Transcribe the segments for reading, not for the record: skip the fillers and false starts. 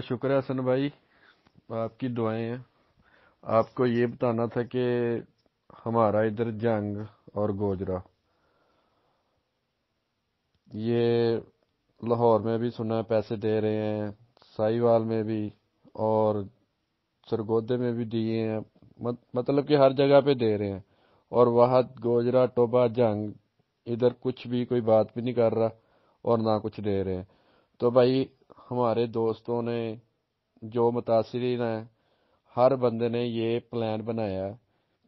شکر ہے حسن بھائی، آپ کی دعائیں ہیں۔ آپ کو یہ بتانا تھا کہ ہمارا ادھر جنگ اور گوجرا، یہ لاہور میں بھی سنا ہے پیسے دے رہے ہیں، ساہیوال میں بھی اور سرگودے میں بھی دیے ہیں، مطلب کہ ہر جگہ پہ دے رہے ہیں۔ اور وہاں گوجرا ٹوبا جنگ ادھر کچھ بھی کوئی بات بھی نہیں کر رہا اور نہ کچھ دے رہے ہیں۔ تو بھائی ہمارے دوستوں نے جو متاثرین ہیں، ہر بندے نے یہ پلان بنایا ہے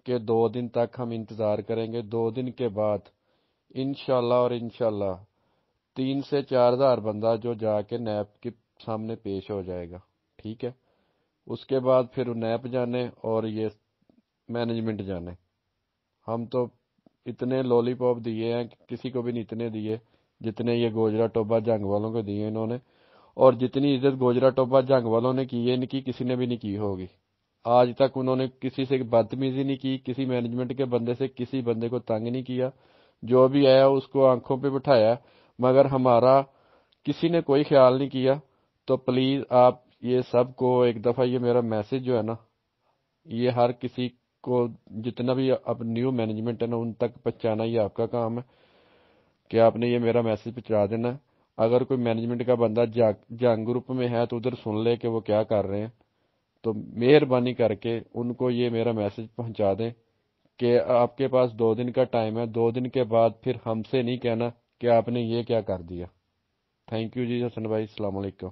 کہ 2 دن تک ہم انتظار کریں گے۔ 2 دن کے بعد انشاءاللہ اور انشاءاللہ 3 سے 4 ہزار بندہ جو جا کے نیب کے سامنے پیش ہو جائے گا، ٹھیک ہے؟ اس کے بعد پھر نیب جانے اور یہ مینجمنٹ جانے۔ ہم تو اتنے لولی پاپ دیے ہیں کہ کسی کو بھی نہیں اتنے دیے جتنے یہ گوجرا ٹوبا جنگ والوں کو دیے انہوں نے، اور جتنی عزت گوجرا ٹوبا جنگ والوں نے کی ہے ان کی کسی نے بھی نہیں کی ہوگی۔ آج تک انہوں نے کسی سے بدتمیزی نہیں کی، کسی مینجمنٹ کے بندے سے کسی بندے کو تنگ نہیں کیا، جو بھی آیا اس کو آنکھوں پہ بٹھایا، مگر ہمارا کسی نے کوئی خیال نہیں کیا۔ تو پلیز آپ یہ سب کو ایک دفعہ یہ میرا میسج جو ہے نا، یہ ہر کسی کو جتنا بھی اب نیو مینجمنٹ ہے نا ان تک پہنچانا یہ آپ کا کام ہے کہ آپ نے یہ میرا میسج پہنچا دینا ہے۔ اگر کوئی مینجمنٹ کا بندہ جنگ گروپ میں ہے تو ادھر سن لے کہ وہ کیا کر رہے ہیں، تو مہربانی کر کے ان کو یہ میرا میسج پہنچا دیں کہ آپ کے پاس 2 دن کا ٹائم ہے۔ 2 دن کے بعد پھر ہم سے نہیں کہنا کہ آپ نے یہ کیا کر دیا۔ تھینک یو جی حسن بھائی، السلام علیکم۔